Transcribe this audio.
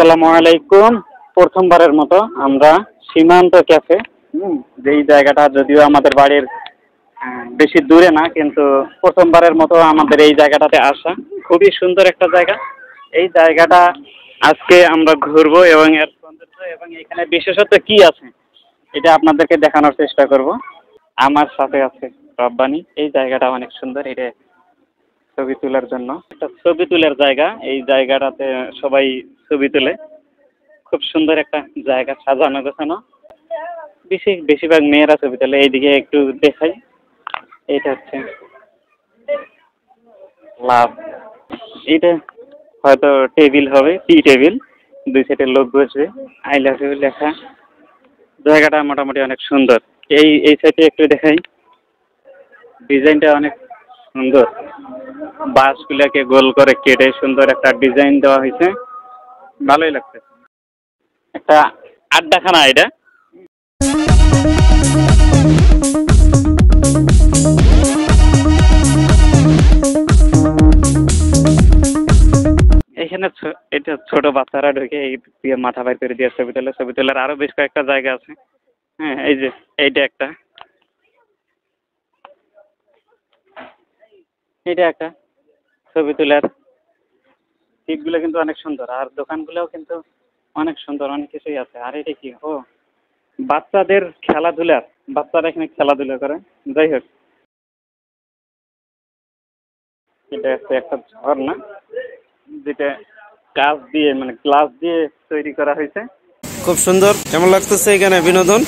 আসসালামু আলাইকুম। প্রথমবারের মতো আমরা সীমান্ত ক্যাফে, যেই জায়গাটা যদিও আমাদের বাড়ির বেশি দূরে না, কিন্তু প্রথমবারের মতো আমাদের এই জায়গাটাতে আসা। খুবই সুন্দর একটা জায়গা। এই জায়গাটা আজকে আমরা ঘুরবো এবং এর সৌন্দর্য এবং এখানে বিশেষত্ব কি আছে এটা আপনাদেরকে দেখানোর চেষ্টা করব। আমার সাথে আছে রব্বানি। এই জায়গাটা অনেক সুন্দর। এটা ছবি তোলার জন্য একটা ছবি তোলার জায়গা। এই জায়গাটাতে সবাই ছবি তোলে। খুব সুন্দর একটা জায়গা, সাজানো গোছানো। বেশিরভাগ মেয়েরা ছবি তোলে। এইদিকে একটু দেখাই, এটা হচ্ছে লাভ। এটা হয়তো টেবিল হবে, টি টেবিল। দুই সাইডে লোক বসবে, আই লাভ ইউ লেখা। জায়গাটা মোটামুটি অনেক সুন্দর। এই সাইডে একটু দেখাই, ডিজাইনটা অনেক সুন্দর। বাঁশগুলোকে গোল করে কেটে সুন্দর একটা ডিজাইন দেওয়া হয়েছে। ভালোই লাগছে। একটা আড্ডাখানা এটা। এখানে এটা ছোট বাচ্চারা ঢুকে এই দিয়ে মাথা বাইর করে দিয়ে ছবি তোলে। ছবি তোলার আরো বেশ কয়েকটা জায়গা আছে। হ্যাঁ, এই যে এইটা একটা, এটা একটা ছবি তোলার দিকগুলো কিন্তু অনেক সুন্দর। আর দোকানগুলোও কিন্তু অনেক সুন্দর, অনেক কিছুই আছে। আর এটা কি, ও বাচ্চাদের খেলাধুলার, বাচ্চারা এখানে খেলাধুলা করে। যাই হোক, এটা হচ্ছে একটা ঝর্ণা, যেটা কাঁচ দিয়ে মানে গ্লাস দিয়ে তৈরি করা হয়েছে। খুব সুন্দর। কেমন লাগতেছে এখানে বিনোদন?